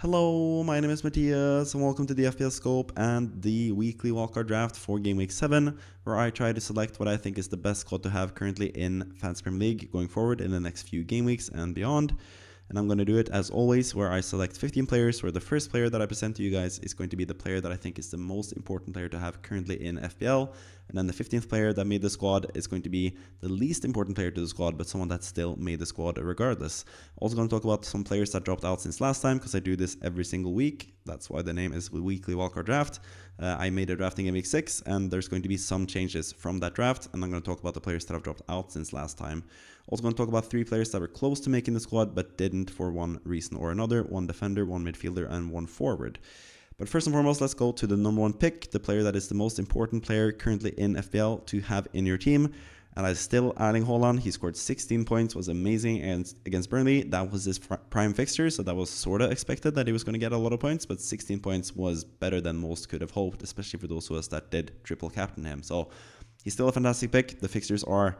Hello, my name is Matthias and welcome to the FPL Scope and the weekly wildcard draft for Game Week 7, where I try to select what I think is the best squad to have currently in Fantasy Premier League going forward in the next few game weeks and beyond. And I'm going to do it as always, where I select 15 players, where the first player that I present to you guys is going to be the player that I think is the most important player to have currently in FPL. And then the 15th player that made the squad is going to be the least important player to the squad, but someone that still made the squad regardless. Also going to talk about some players that dropped out since last time, because I do this every single week. That's why the name is Weekly Wildcard Draft. I made a drafting in week 6, and there's going to be some changes from that draft. And I'm going to talk about the players that have dropped out since last time. Also going to talk about 3 players that were close to making the squad, but didn't for one reason or another. 1 defender, 1 midfielder, and 1 forward. But first and foremost, let's go to the number 1 pick, the player that is the most important player currently in FPL to have in your team. And I'm still adding Haaland. He scored 16 points, was amazing against Burnley. That was his prime fixture, so that was sort of expected that he was going to get a lot of points. But 16 points was better than most could have hoped, especially for those of us that did triple captain him. So he's still a fantastic pick. The fixtures are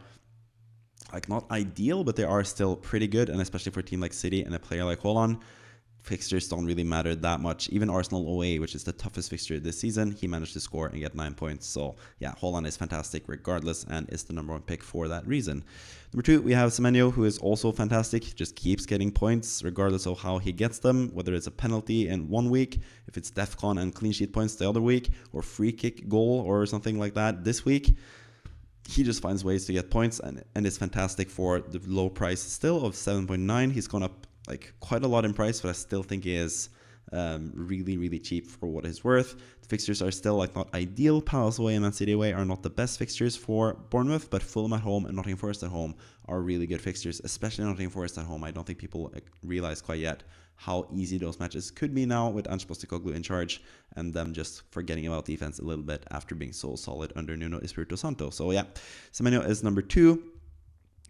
not ideal, but they are still pretty good. And especially for a team like City and a player like Haaland, fixtures don't really matter that much. Even Arsenal away, which is the toughest fixture this season, he managed to score and get 9 points. So yeah, Haaland is fantastic regardless and is the number 1 pick for that reason. Number 2, we have Semenyo, who is also fantastic. He just keeps getting points regardless of how he gets them, whether it's a penalty in 1 week, if it's DEFCON and clean sheet points the other week, or free kick goal or something like that this week. He just finds ways to get points, and it's fantastic for the low price still of 7.9. He's gone up quite a lot in price, but I still think he is really cheap for what it's worth. The fixtures are still not ideal. Palace away and Man City away are not the best fixtures for Bournemouth, but Fulham at home and Nottingham Forest at home are really good fixtures, especially Nottingham Forest at home. I don't think people realize quite yet how easy those matches could be now with Ange Postecoglou in charge and them just forgetting about defense a little bit after being so solid under Nuno Espirito Santo. So yeah, Semenyo is number 2.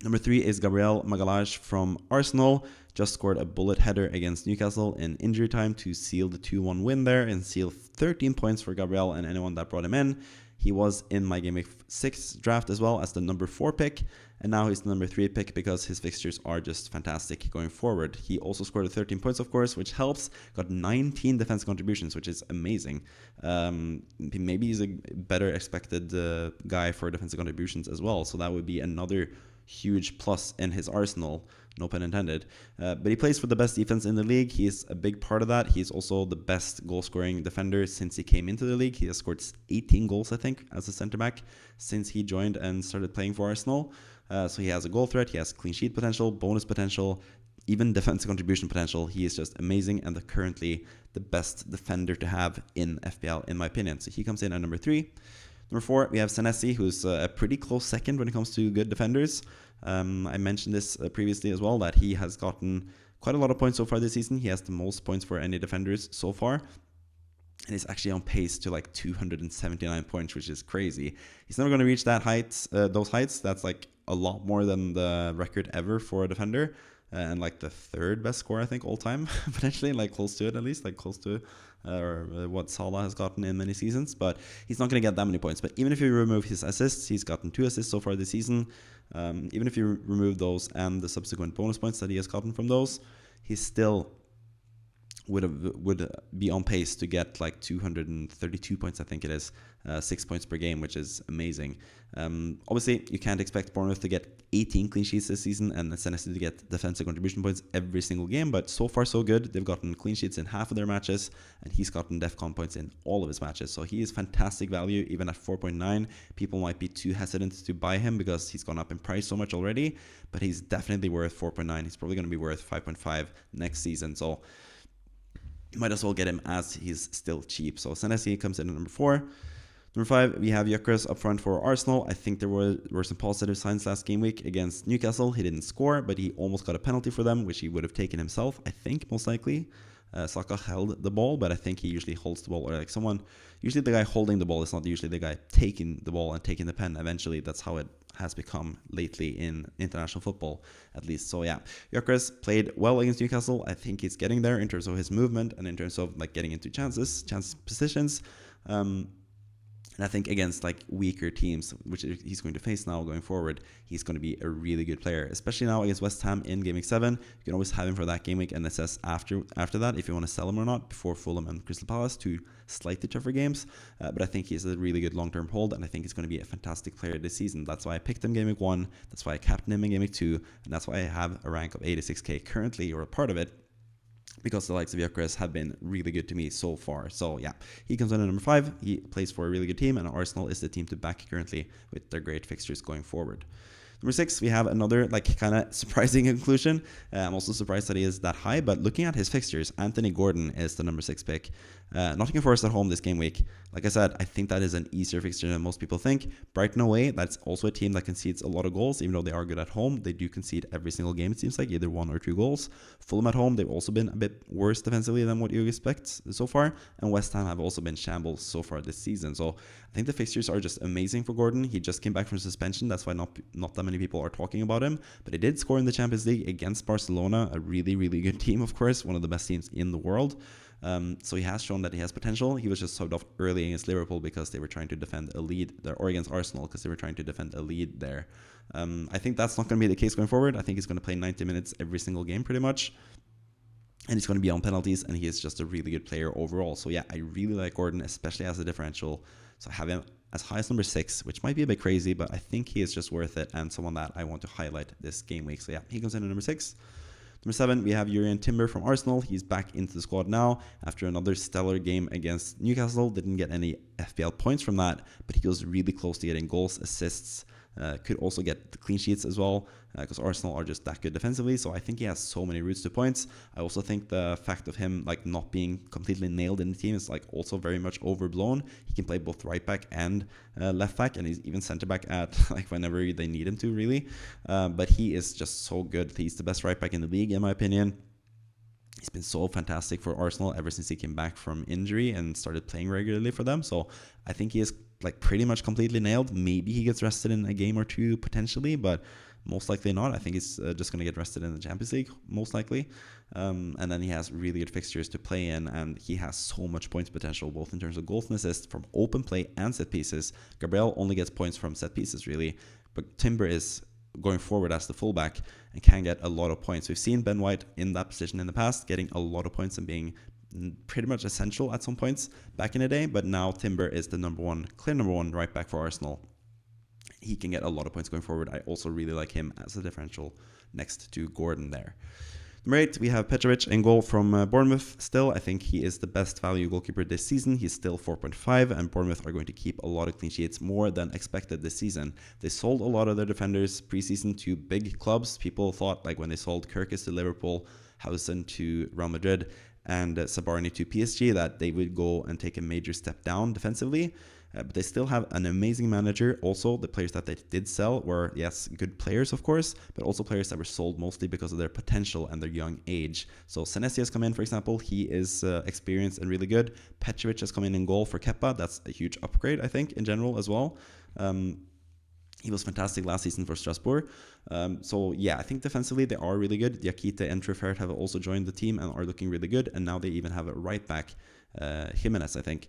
Number 3 is Gabriel Magalhaes from Arsenal. Just scored a bullet header against Newcastle in injury time to seal the 2-1 win there and seal 13 points for Gabriel and anyone that brought him in. He was in my Game Week 6 draft as well as the number 4 pick, and now he's the number 3 pick because his fixtures are just fantastic going forward. He also scored 13 points, of course, which helps. Got 19 defense contributions, which is amazing. Maybe he's a better expected guy for defensive contributions as well, so that would be another huge plus in his arsenal, no pun intended. But he plays for the best defense in the league. He's a big part of that. He's also the best goal-scoring defender since he came into the league. He has scored 18 goals, I think, as a centre-back since he joined and started playing for Arsenal. So he has a goal threat, he has clean sheet potential, bonus potential, even defensive contribution potential. He is just amazing and currently the best defender to have in FPL, in my opinion. So he comes in at number 3. Number 4, we have Senesi, who's a pretty close second when it comes to good defenders. I mentioned this previously as well, that he has gotten quite a lot of points so far this season. He has the most points for any defenders so far. And he's actually on pace to 279 points, which is crazy. He's never going to reach those heights. That's a lot more than the record ever for a defender. And the 3rd best score, I think, all time, potentially, close to it at least, close to what Salah has gotten in many seasons. But he's not going to get that many points. But even if you remove his assists, he's gotten 2 assists so far this season. Even if you remove those and the subsequent bonus points that he has gotten from those, he still would be on pace to get 232 points, I think it is, 6 points per game, which is amazing. Obviously, you can't expect Bournemouth to get 18 clean sheets this season and Senesi to get defensive contribution points every single game, but so far so good. They've gotten clean sheets in half of their matches, and he's gotten DEFCON points in all of his matches. So he is fantastic value, even at 4.9. People might be too hesitant to buy him because he's gone up in price so much already, but he's definitely worth 4.9. He's probably going to be worth 5.5 next season. So you might as well get him as he's still cheap. So Senesi comes in at number 4. Number 5, we have Gyökeres up front for Arsenal. I think there were some positive signs last game week against Newcastle. He didn't score, but he almost got a penalty for them, which he would have taken himself, I think, most likely. Saka held the ball, but I think he usually holds the ball, or usually the guy holding the ball is not usually the guy taking the ball and taking the pen eventually. That's how it has become lately in international football, at least. So yeah, Gyökeres played well against Newcastle. I think he's getting there in terms of his movement and in terms of getting into chance positions. And I think against like weaker teams, which he's going to face now going forward, he's going to be a really good player, especially now against West Ham in Game Week 7. You can always have him for that game week and assess after that if you want to sell him or not before Fulham and Crystal Palace, two slightly tougher games. But I think he's a really good long-term hold, and I think he's going to be a fantastic player this season. That's why I picked him Game Week 1. That's why I captained him in Game Week 2, and that's why I have a rank of 86k currently, or a part of it, because the likes of Gyökeres have been really good to me so far. So yeah, he comes in at number 5. He plays for a really good team, and Arsenal is the team to back currently with their great fixtures going forward. Number 6, we have another like kind of surprising inclusion. I'm also surprised that he is that high, but looking at his fixtures, Anthony Gordon is the number 6 pick. Nottingham Forest at home this game week. Like I said, I think that is an easier fixture than most people think. Brighton away, that's also a team that concedes a lot of goals, even though they are good at home. They do concede every single game, it seems like, either 1 or 2 goals. Fulham at home, they've also been a bit worse defensively than what you expect so far. And West Ham have also been shambles so far this season. So I think the fixtures are just amazing for Gordon. He just came back from suspension. That's why not that many people are talking about him. But he did score in the Champions League against Barcelona, a really, really good team, of course, one of the best teams in the world. So he has shown that he has potential. He was just subbed off early against Liverpool because they were trying to defend a lead there, or against Arsenal because they were trying to defend a lead there. I think that's not going to be the case going forward. I think he's going to play 90 minutes every single game pretty much. And he's going to be on penalties, and he is just a really good player overall. So yeah, I really like Gordon, especially as a differential. So I have him as high as number 6, which might be a bit crazy, but I think he is just worth it and someone that I want to highlight this game week. So yeah, he comes in at number 6. Number 7, we have Jurriën Timber from Arsenal. He's back into the squad now after another stellar game against Newcastle. Didn't get any FPL points from that, but he was really close to getting goals, assists. Could also get the clean sheets as well, because Arsenal are just that good defensively. So I think he has so many routes to points. I also think the fact of him like not being completely nailed in the team is like also very much overblown. He can play both right back and left back, and he's even center back at like whenever they need him to, really. But he is just so good. He's the best right back in the league, in my opinion. He's been so fantastic for Arsenal ever since he came back from injury and started playing regularly for them. So I think he is like pretty much completely nailed. Maybe he gets rested in a game or two potentially, but most likely not. I think he's just going to get rested in the Champions League, most likely. And then he has really good fixtures to play in, and he has so much points potential, both in terms of goals and assists from open play and set pieces. Gabriel only gets points from set pieces, really, but Timber is going forward as the fullback and can get a lot of points. We've seen Ben White in that position in the past, getting a lot of points and being pretty much essential at some points back in the day, but now Timber is the clear number one right back for Arsenal. He can get a lot of points going forward. I also really like him as a differential next to Gordon there. Number 8, we have Petrovic in goal from Bournemouth still. I think he is the best value goalkeeper this season. He's still 4.5, and Bournemouth are going to keep a lot of clean sheets, more than expected this season. They sold a lot of their defenders preseason to big clubs. People thought, like when they sold Gyökeres to Liverpool, Haaland to Real Madrid, and Sabarni to PSG, that they would go and take a major step down defensively. But they still have an amazing manager. Also, the players that they did sell were, yes, good players, of course, but also players that were sold mostly because of their potential and their young age. So Senesi has come in, for example. He is experienced and really good. Petrovic has come in goal for Kepa. That's a huge upgrade, I think, in general as well. He was fantastic last season for Strasbourg. So yeah, I think defensively they are really good. Diakite and Truffert have also joined the team and are looking really good. And now they even have a right back, Jimenez, I think.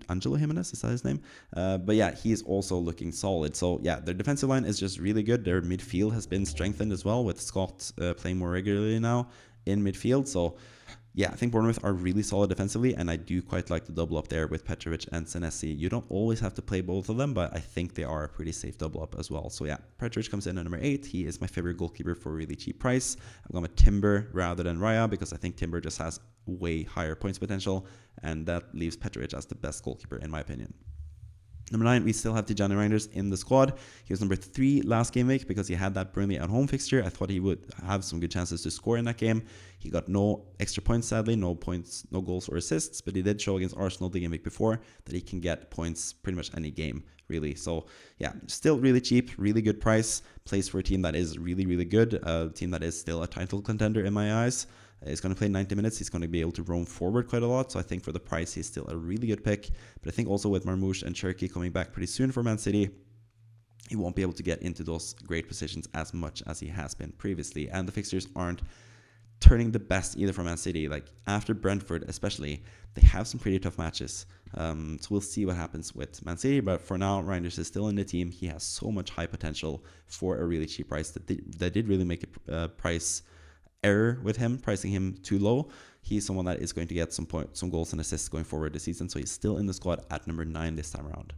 Angelo Jimenez, is that his name? But yeah, he is also looking solid. So yeah, their defensive line is just really good. Their midfield has been strengthened as well, with Scott playing more regularly now in midfield. So yeah, I think Bournemouth are really solid defensively, and I do quite like the double up there with Petrovic and Senesi. You don't always have to play both of them, but I think they are a pretty safe double up as well. So yeah, Petrovic comes in at number 8. He is my favorite goalkeeper for a really cheap price. I'm going with Timber rather than Raya, because I think Timber just has way higher points potential, and that leaves Petrovic as the best goalkeeper in my opinion. Number 9, we still have Tijani Reijnders in the squad. He was number 3 last game week because he had that Burnley at home fixture. I thought he would have some good chances to score in that game. He got no extra points, sadly, no points, no goals or assists, but he did show against Arsenal the game week before that he can get points pretty much any game, really. So yeah, still really cheap, really good price. Plays for a team that is really, really good, a team that is still a title contender in my eyes. He's going to play 90 minutes. He's going to be able to roam forward quite a lot. So I think for the price, he's still a really good pick. But I think also with Marmoush and Cherki coming back pretty soon for Man City, he won't be able to get into those great positions as much as he has been previously. And the fixtures aren't turning the best either from Man City. Like after Brentford especially, they have some pretty tough matches. So we'll see what happens with Man City. But for now, Reijnders is still in the team. He has so much high potential for a really cheap price. That did really make a price error with him, pricing him too low. He's someone that is going to get some goals and assists going forward this season. So he's still in the squad at number 9 this time around.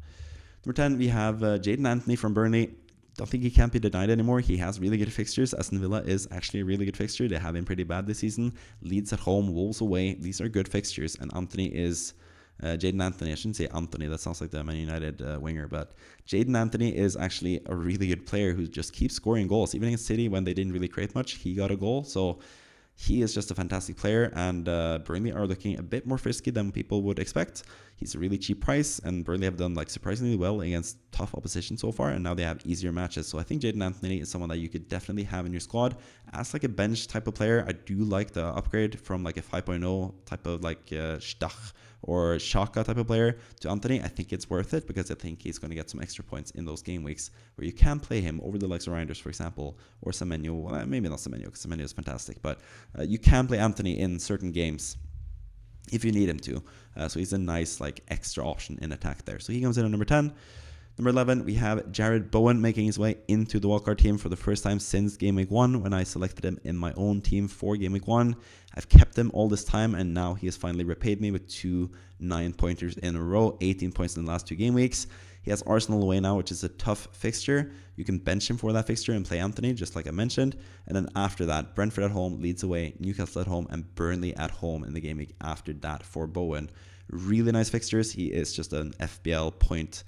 Number 10, we have Jadon Anthony from Burnley. Don't think he can't be denied anymore. He has really good fixtures. Aston Villa is actually a really good fixture. They have been pretty bad this season. Leeds at home, Wolves away. These are good fixtures. And Anthony is... Jadon Anthony, I shouldn't say Anthony, that sounds like the Man United winger, but Jadon Anthony is actually a really good player who just keeps scoring goals. Even against City, when they didn't really create much, he got a goal. So he is just a fantastic player, and Burnley are looking a bit more frisky than people would expect. He's a really cheap price, and Burnley have done like surprisingly well against tough opposition so far, and now they have easier matches. So I think Jadon Anthony is someone that you could definitely have in your squad as like a bench type of player. I do like the upgrade from like a 5.0 type of like Stach or Xhaka type of player to Anthony. I think it's worth it because I think he's going to get some extra points in those game weeks where you can play him over the likes of Reijnders, for example, or Semenyo. Well, maybe not Semenyo because Semenyo is fantastic, but you can play Anthony in certain games if you need him to. So he's a nice like extra option in attack there. So he comes in at number 10. Number 11, we have Jarrod Bowen making his way into the wildcard team for the first time since Game Week 1 when I selected him in my own team for Game Week 1. I've kept him all this time, and now he has finally repaid me with 2 9-pointers in a row, 18 points in the last 2 game weeks. He has Arsenal away now, which is a tough fixture. You can bench him for that fixture and play Anthony, just like I mentioned. And then after that, Brentford at home, Leeds away, Newcastle at home, and Burnley at home in the game week after that for Bowen. Really nice fixtures. He is just an FPL point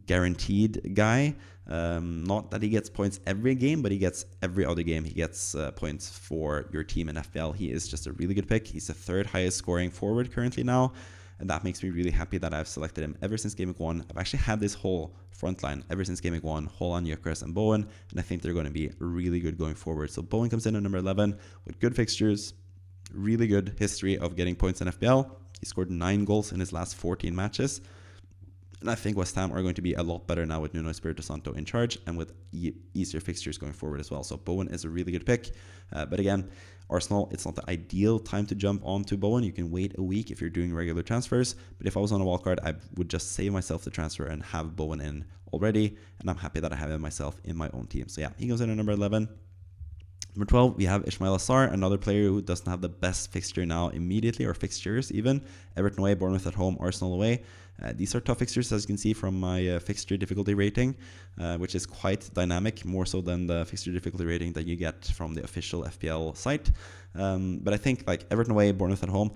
guaranteed guy. Not that he gets points every game, but he gets every other game. He gets points for your team in FPL. He is just a really good pick. He's the 3rd highest scoring forward currently now, and that makes me really happy that I've selected him ever since Game Week 1. I've actually had this whole front line ever since Game Week 1, Haaland, Gyökeres, and Bowen, and I think they're going to be really good going forward. So Bowen comes in at number 11 with good fixtures, really good history of getting points in FPL. He scored 9 goals in his last 14 matches. And I think West Ham are going to be a lot better now with Nuno Espirito Santo in charge and with easier fixtures going forward as well. So Bowen is a really good pick. But again, Arsenal, it's not the ideal time to jump onto Bowen. You can wait a week if you're doing regular transfers. But if I was on a wildcard, I would just save myself the transfer and have Bowen in already. And I'm happy that I have him myself in my own team. So yeah, he goes in at number 11. Number 12, we have Ismaila Sarr, another player who doesn't have the best fixture now immediately, or fixtures even. Everton away, Bournemouth at home, Arsenal away. These are tough fixtures, as you can see from my fixture difficulty rating, which is quite dynamic, more so than the fixture difficulty rating that you get from the official FPL site. But I think like Everton away, Bournemouth at home,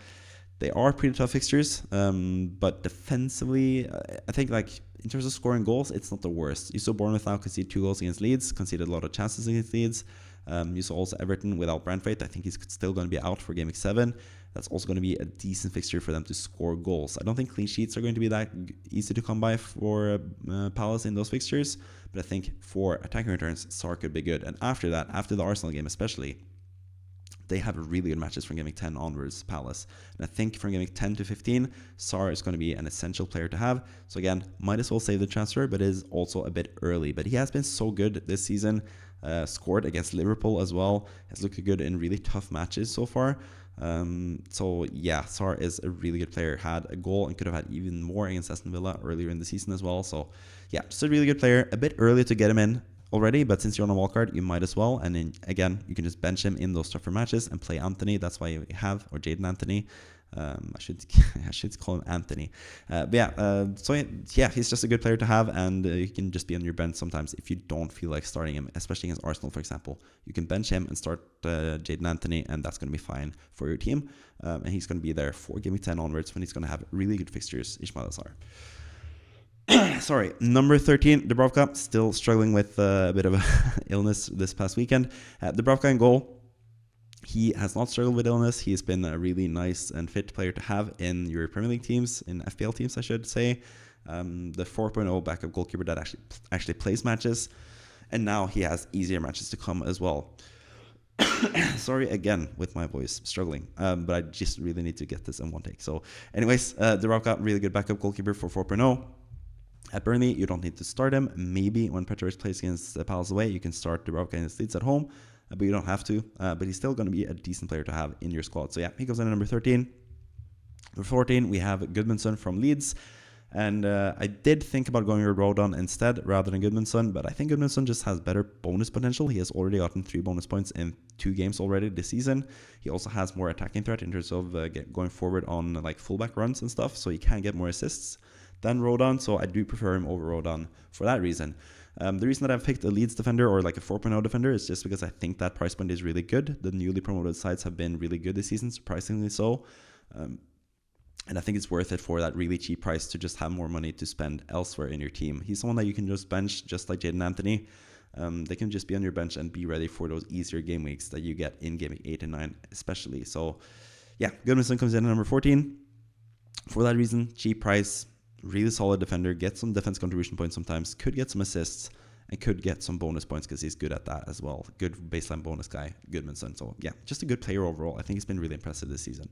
they are pretty tough fixtures. But defensively, I think like in terms of scoring goals, it's not the worst. You saw Bournemouth now concede 2 goals against Leeds, conceded a lot of chances against Leeds. You saw also Everton without Brentford. I think he's still going to be out for Game Week 7. That's also going to be a decent fixture for them to score goals. I don't think clean sheets are going to be that easy to come by for Palace in those fixtures, but I think for attacking returns, Sarr could be good. And after that, after the Arsenal game especially, they have really good matches from Game Week 10 onwards, Palace. And I think from Game Week 10 to 15, Sarr is going to be an essential player to have. So again, might as well save the transfer, but it is also a bit early. But he has been so good this season. Scored against Liverpool as well. Has looked good in really tough matches so far. So yeah, Sarr is a really good player. Had a goal and could have had even more against Aston Villa earlier in the season as well. So yeah, just a really good player. A bit early to get him in already, but since you're on a wildcard, you might as well. And then again, you can just bench him in those tougher matches and play Anthony. That's why you have, or Jadon Anthony. I should call him Anthony. But yeah, so yeah, he's just a good player to have, and you can just be on your bench sometimes if you don't feel like starting him, especially against Arsenal, for example. You can bench him and start Jadon Anthony, and that's going to be fine for your team. And he's going to be there for Game Week 10 onwards when he's going to have really good fixtures, Ismaila Sarr. Sorry, number 13, Dubravka, still struggling with a bit of a illness this past weekend. Dubravka in goal. He has not struggled with illness. He's been a really nice and fit player to have in your Premier League teams, in FPL teams, I should say. The 4.0 backup goalkeeper that actually plays matches. And now he has easier matches to come as well. Sorry again with my voice, struggling. But I just really need to get this in one take. So anyways, Dubravka, really good backup goalkeeper for 4.0. At Burnley, you don't need to start him. Maybe when Petrovic plays against Palace away, you can start Dubravka against Leeds at home. but you don't have to. But he's still going to be a decent player to have in your squad. So yeah, he goes in at number 13. Number 14, we have Gudmundsson from Leeds. And I did think about going with Rodon instead rather than Gudmundsson, but I think Gudmundsson just has better bonus potential. He has already gotten 3 bonus points in 2 games already this season. He also has more attacking threat in terms of going forward on like fullback runs and stuff, so he can get more assists than Rodon, so I do prefer him over Rodon for that reason. The reason that I've picked a Leeds defender or like a 4.0 defender is just because I think that price point is really good. The newly promoted sides have been really good this season, surprisingly so. And I think it's worth it for that really cheap price to just have more money to spend elsewhere in your team. He's someone that you can just bench, just like Jadon Anthony. They can just be on your bench and be ready for those easier game weeks that you get in game week 8 and 9 especially. So yeah, Gudmundsson comes in at number 14. For that reason, cheap price, really solid defender, gets some defense contribution points sometimes, could get some assists, and could get some bonus points because he's good at that as well. Good baseline bonus guy, Gudmundsson. So yeah, just a good player overall. I think he's been really impressive this season.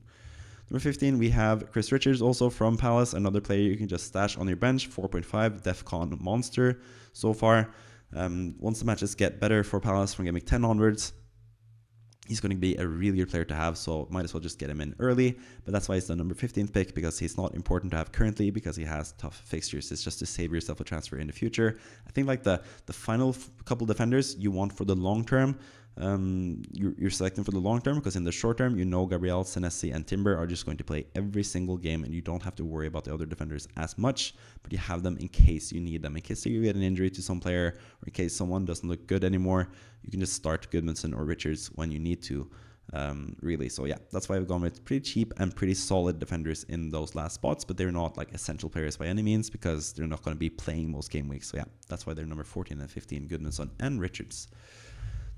Number 15, we have Chris Richards, also from Palace, another player you can just stash on your bench, 4.5, DEFCON monster so far. Once the matches get better for Palace from game week 10 onwards, he's going to be a really good player to have, so might as well just get him in early. But that's why he's the number 15th pick, because he's not important to have currently because he has tough fixtures. It's just to save yourself a transfer in the future. I think like the final couple defenders you want for the long term, you're selecting for the long term, because in the short term, you know Gabriel, Senesi, and Timber are just going to play every single game, and you don't have to worry about the other defenders as much, but you have them in case you need them. In case you get an injury to some player, or in case someone doesn't look good anymore, you can just start Gudmundsson or Richards when you need to, really. So yeah, that's why I've gone with pretty cheap and pretty solid defenders in those last spots, but they're not like essential players by any means, because they're not going to be playing most game weeks. So yeah, that's why they're number 14 and 15, Gudmundsson and Richards.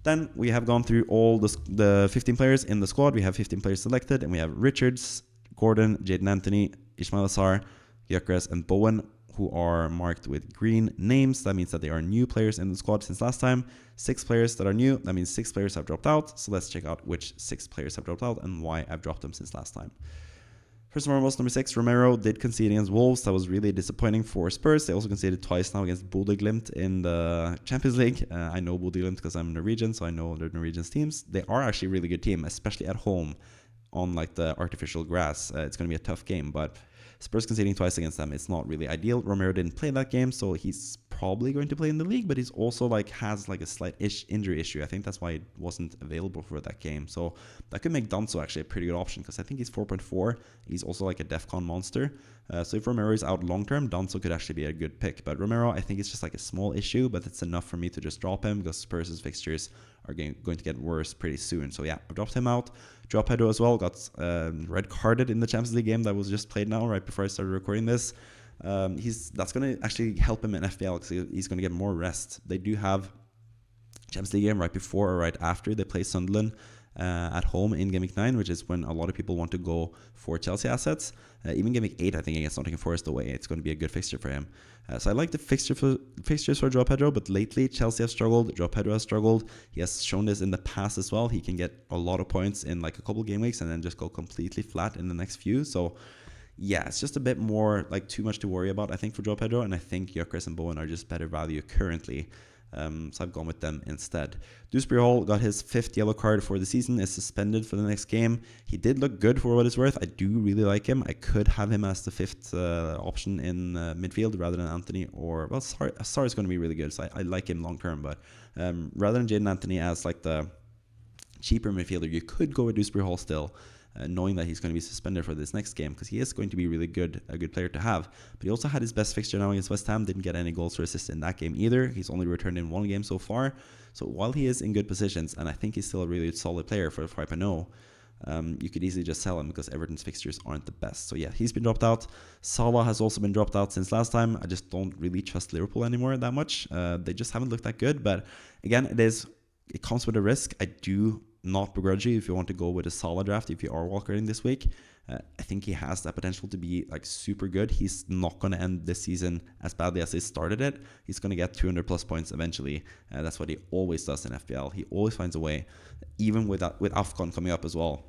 Then we have gone through all the 15 players in the squad. We have 15 players selected, and we have Richards, Gordon, Jadon Anthony, Ismail Sarr, Gyökeres, and Bowen, who are marked with green names. That means that they are new players in the squad since last time. 6 players that are new. That means 6 players have dropped out. So let's check out which 6 players have dropped out and why I've dropped them since last time. First and foremost, number 6, Romero did concede against Wolves. That was really disappointing for Spurs. They also conceded twice now against Bodø Glimt in the Champions League. I know Bodø Glimt because I'm Norwegian, so I know the Norwegian teams. They are actually a really good team, especially at home on like the artificial grass. It's going to be a tough game, but Spurs conceding twice against them, it's not really ideal. Romero didn't play that game, so he's probably going to play in the league, but he's also like has like a slight injury issue. I think that's why he wasn't available for that game. So that could make Danso actually a pretty good option, because I think he's 4.4. He's also like a DEFCON monster. So if Romero is out long term, Danso could actually be a good pick. But Romero, I think it's just like a small issue, but it's enough for me to just drop him, because Spurs' fixtures are going to get worse pretty soon. So yeah, I've dropped him out. Drop Pedro as well. Got red carded in the Champions League game that was just played now, right before I started recording this. That's going to actually help him in FPL, because he's going to get more rest. They do have Champions League game right before or right after they play Sunderland at home in Game Week 9, which is when a lot of people want to go for Chelsea assets. Even Game Week 8, I think against Nottingham Forest away, it's going to be a good fixture for him. So I like the fixtures for Joao Pedro, but lately Chelsea have struggled. Joao Pedro has struggled. He has shown this in the past as well. He can get a lot of points in like a couple game weeks and then just go completely flat in the next few. So yeah, it's just a bit more like too much to worry about, I think, for Joao Pedro, and I think Gyökeres and Bowen are just better value currently. So I've gone with them instead. Dewsbury Hall got his 5th yellow card for the season, is suspended for the next game. He did look good for what it's worth. I do really like him. I could have him as the 5th option in midfield rather than Anthony, or, well, Sarr is going to be really good, so I like him long term, but rather than Jadon Anthony as like the cheaper midfielder, you could go with Dewsbury Hall still. Knowing that he's going to be suspended for this next game, because he is going to be really good, a good player to have. But he also had his best fixture now against West Ham, didn't get any goals or assists in that game either. He's only returned in 1 game so far. So while he is in good positions, and I think he's still a really solid player for 5.0, you could easily just sell him, because Everton's fixtures aren't the best. So yeah, he's been dropped out. Salah has also been dropped out since last time. I just don't really trust Liverpool anymore that much. They just haven't looked that good. But again, it comes with a risk. I do not begrudge you if you want to go with a Salah draft if you are wildcarding this week. I think he has that potential to be like super good. He's not going to end this season as badly as he started it. He's going to get 200 plus points eventually. That's what he always does in FPL. He always finds a way, even with AFCON coming up as well,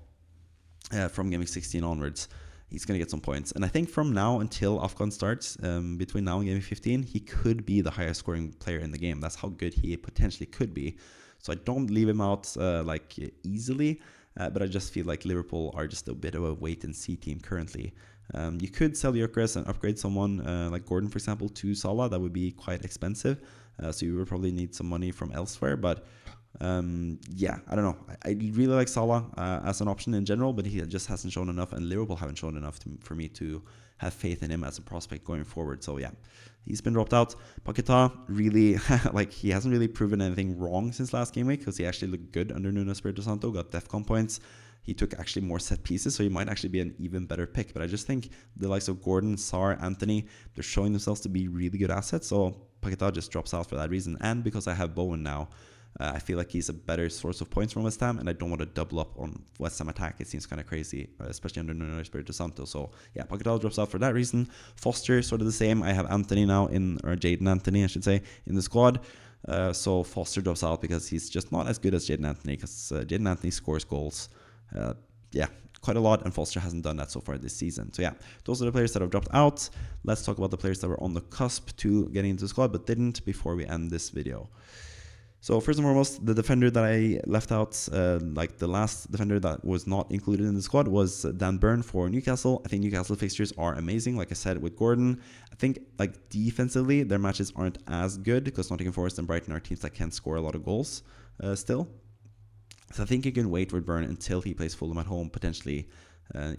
from Game Week 16 onwards. He's going to get some points. And I think from now until AFCON starts, between now and Game Week 15, he could be the highest scoring player in the game. That's how good he potentially could be. So I don't leave him out like easily, but I just feel like Liverpool are just a bit of a wait-and-see team currently. You could sell Gyökeres and upgrade someone like Gordon, for example, to Salah. That would be quite expensive, so you would probably need some money from elsewhere. But yeah, I don't know. I really like Salah as an option in general, but he just hasn't shown enough, and Liverpool haven't shown enough for me to have faith in him as a prospect going forward. So yeah, he's been dropped out. Paquetá, really, like, he hasn't really proven anything wrong since last game week, because he actually looked good under Nuno Espirito Santo, got DEFCON points. He took actually more set pieces, so he might actually be an even better pick. But I just think the likes of Gordon, Sarr, Anthony, they're showing themselves to be really good assets. So Paquetá just drops out for that reason. And because I have Bowen now, I feel like he's a better source of points from West Ham, and I don't want to double up on West Ham attack. It seems kind of crazy, especially under Nuno Espirito Santo. So yeah, Paquetá drops out for that reason. Foster, sort of the same. I have Anthony now or Jadon Anthony, I should say, in the squad. So Foster drops out because he's just not as good as Jadon Anthony, because Jadon Anthony scores goals. Yeah, quite a lot, and Foster hasn't done that so far this season. So yeah, those are the players that have dropped out. Let's talk about the players that were on the cusp to getting into the squad but didn't before we end this video. So first and foremost, the defender that I left out, like the last defender that was not included in the squad, was Dan Burn for Newcastle. I think Newcastle fixtures are amazing, like I said with Gordon. I think like defensively, their matches aren't as good because Nottingham Forest and Brighton are teams that can score a lot of goals still. So I think you can wait with Burn until he plays Fulham at home, potentially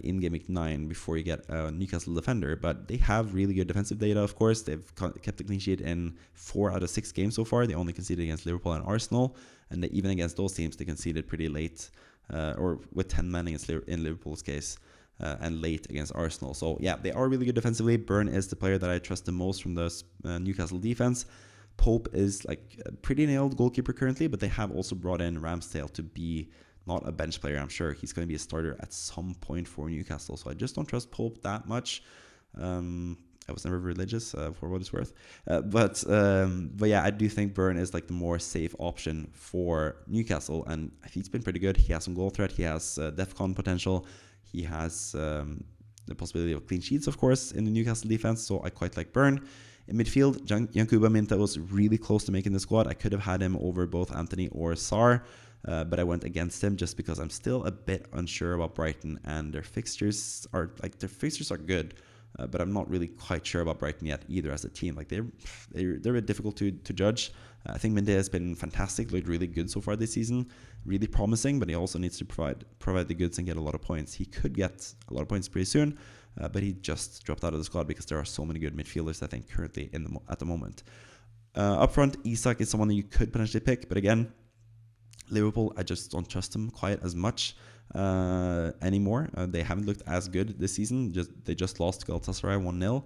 in Game Week 9, before you get a Newcastle defender. But they have really good defensive data, of course. They've kept a clean sheet in 4 out of 6 games so far. They only conceded against Liverpool and Arsenal. And even against those teams, they conceded pretty late, or with 10 men in Liverpool's case, and late against Arsenal. So yeah, they are really good defensively. Burn is the player that I trust the most from the Newcastle defense. Pope is like a pretty nailed goalkeeper currently, but they have also brought in Ramsdale to be not a bench player. I'm sure he's going to be a starter at some point for Newcastle. So I just don't trust Pope that much. I was never religious for what it's worth. But yeah, I do think Burn is like the more safe option for Newcastle. And he's been pretty good. He has some goal threat. He has DEFCON potential. He has the possibility of clean sheets, of course, in the Newcastle defense. So I quite like Burn. In midfield, Yankuba Minta was really close to making the squad. I could have had him over both Anthony or Sarr, but I went against him just because I'm still a bit unsure about Brighton, and their fixtures are good, but I'm not really quite sure about Brighton yet either as a team. Like they're a bit difficult to judge. I think Minta has been fantastic, looked really good so far this season, really promising, but he also needs to provide the goods and get a lot of points. He could get a lot of points pretty soon. But he just dropped out of the squad because there are so many good midfielders, I think, currently at the moment. Up front, Isak is someone that you could potentially pick. But again, Liverpool, I just don't trust them quite as much anymore. They haven't looked as good this season. They just lost to Galatasaray 1-0.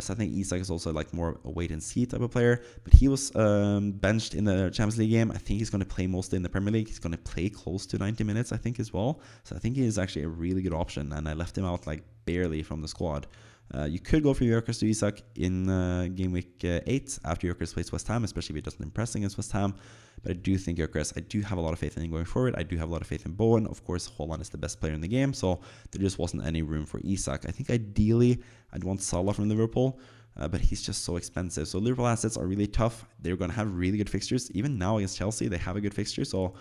So I think Isak is also like more a wait-and-see type of player. But he was benched in the Champions League game. I think he's going to play mostly in the Premier League. He's going to play close to 90 minutes, I think, as well. So I think he is actually a really good option. And I left him out like barely from the squad. You could go for Gyökeres to Isak in Game Week 8 after Gyökeres plays West Ham, especially if he doesn't impress against West Ham. But I do think Gyökeres, I do have a lot of faith in him going forward. I do have a lot of faith in Bowen. Of course, Haaland is the best player in the game, so there just wasn't any room for Isak. I think ideally I'd want Salah from Liverpool, but he's just so expensive. So Liverpool assets are really tough. They're going to have really good fixtures. Even now against Chelsea, they have a good fixture. So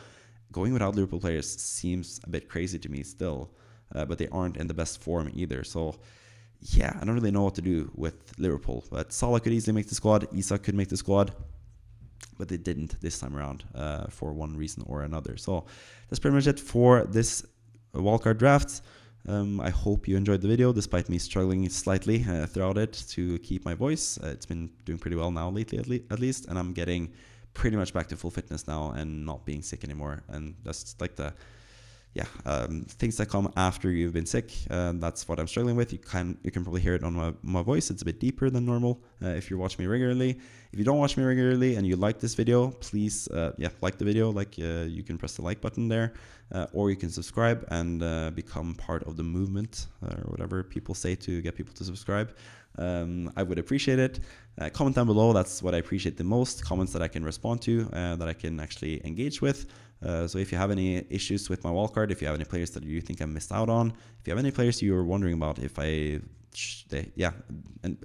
going without Liverpool players seems a bit crazy to me still, but they aren't in the best form either. So yeah, I don't really know what to do with Liverpool. But Salah could easily make the squad. Isak could make the squad. But they didn't this time around for one reason or another. So that's pretty much it for this wildcard draft. I hope you enjoyed the video, despite me struggling slightly throughout it to keep my voice. It's been doing pretty well now lately, at least. And I'm getting pretty much back to full fitness now and not being sick anymore. And that's like the... things that come after you've been sick. That's what I'm struggling with. You can probably hear it on my voice. It's a bit deeper than normal if you're watching me regularly. If you don't watch me regularly and you like this video, please like the video. You can press the like button there, or you can subscribe and become part of the movement, or whatever people say to get people to subscribe. I would appreciate it. Comment down below. That's what I appreciate the most. Comments that I can respond to, that I can actually engage with. So if you have any issues with my wildcard, if you have any players that you think I missed out on, if you have any players you're wondering about, and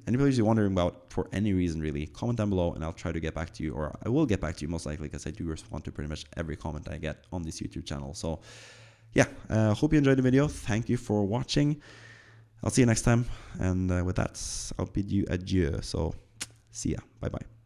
any players you're wondering about for any reason, really, comment down below and I'll try to get back to you, or I will get back to you most likely, because I do respond to pretty much every comment I get on this YouTube channel. So yeah, hope you enjoyed the video. Thank you for watching. I'll see you next time, and with that, I'll bid you adieu. So see ya. Bye bye.